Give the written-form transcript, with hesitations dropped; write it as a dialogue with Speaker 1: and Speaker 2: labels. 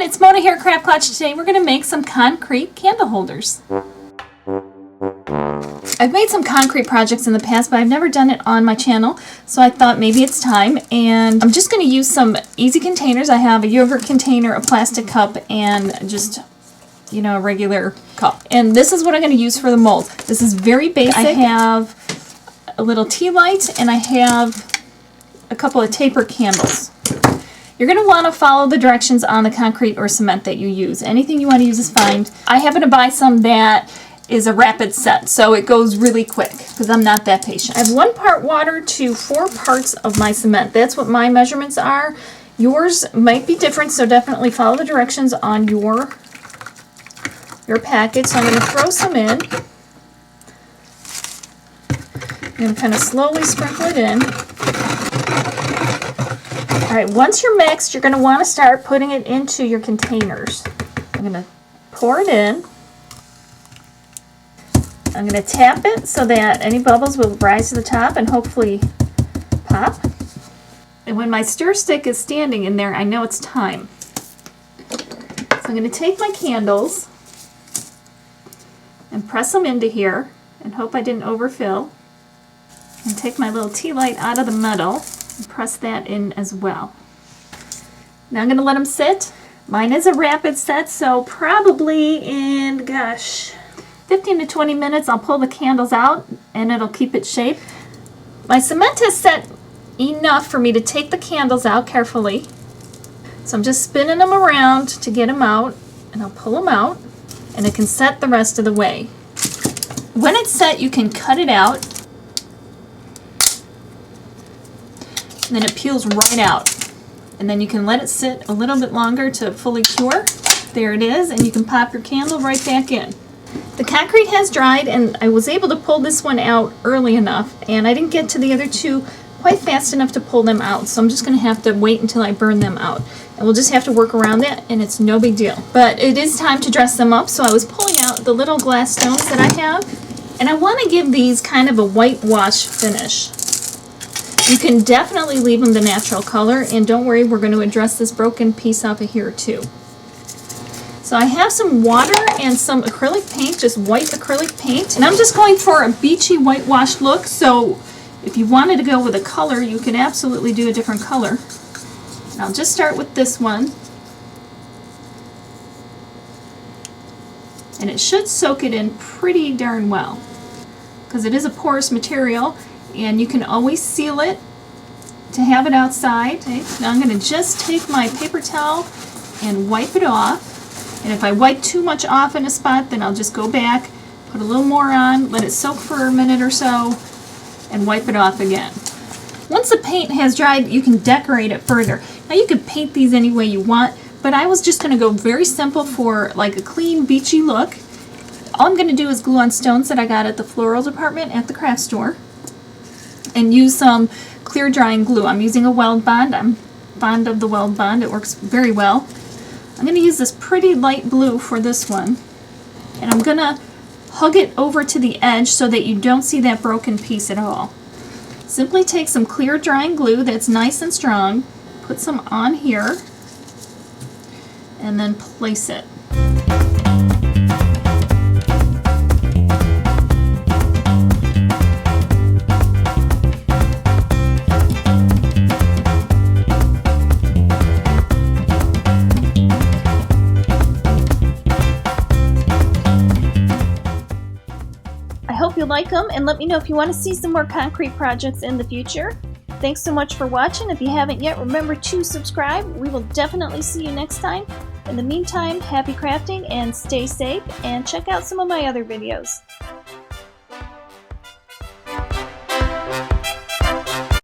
Speaker 1: it's Mona here at Klatch. Today we're going to make some concrete candle holders. I've made some concrete projects in the past, but I've never done it on my channel, so I thought maybe it's time. And I'm just going to use some easy containers. I have a yogurt container, a plastic cup, and just, you know, a regular cup. And this is what I'm going to use for the mold. This is very basic. I have a little tea light, and I have a couple of taper candles. You're going to want to follow the directions on the concrete or cement that you use. Anything you want to use is fine. I happen to buy some that is a rapid set, so it goes really quick because I'm not that patient. I have 1 part water to 4 parts of my cement. That's what my measurements are. Yours might be different, so definitely follow the directions on your package. So I'm going to throw some in. I'm going to kind of slowly sprinkle it in. Alright, once you're mixed, you're going to want to start putting it into your containers. I'm going to pour it in. I'm going to tap it so that any bubbles will rise to the top and hopefully pop. And when my stir stick is standing in there, I know it's time. So I'm going to take my candles and press them into here and hope I didn't overfill. And take my little tea light out of the metal and press that in as well. Now I'm going to let them sit. Mine is a rapid set, so probably in, 15 to 20 minutes I'll pull the candles out and it'll keep its shape. My cement has set enough for me to take the candles out carefully. So I'm just spinning them around to get them out, and I'll pull them out and it can set the rest of the way. When it's set, you can cut it out. And then it peels right out. And then you can let it sit a little bit longer to fully cure. There it is, and you can pop your candle right back in. The concrete has dried, and I was able to pull this one out early enough, and I didn't get to the other two quite fast enough to pull them out, so I'm just going to have to wait until I burn them out. And we'll just have to work around that, and it's no big deal. But it is time to dress them up, so I was pulling out the little glass stones that I have, and I want to give these kind of a whitewash finish. You can definitely leave them the natural color, and don't worry, we're going to address this broken piece off of here too. So I have some water and some acrylic paint, just white acrylic paint, and I'm just going for a beachy whitewash look. So if you wanted to go with a color, you can absolutely do a different color. And I'll just start with this one, and it should soak it in pretty darn well because it is a porous material. And you can always seal it to have it outside. Okay. Now I'm going to just take my paper towel and wipe it off. And if I wipe too much off in a spot, then I'll just go back, put a little more on, let it soak for a minute or so, and wipe it off again. Once the paint has dried, you can decorate it further. Now you can paint these any way you want, but I was just going to go very simple for like a clean beachy look. All I'm going to do is glue on stones that I got at the floral department at the craft store, and use some clear drying glue. I'm using a Weld Bond. I'm fond of the Weld Bond. It works very well. I'm going to use this pretty light blue for this one, and I'm going to hug it over to the edge so that you don't see that broken piece at all. Simply take some clear drying glue that's nice and strong, put some on here, and then place it. I hope you like them, and let me know if you want to see some more concrete projects in the future. Thanks so much for watching. If you haven't yet, remember to subscribe. We will definitely see you next time. In the meantime, happy crafting and stay safe, and check out some of my other videos.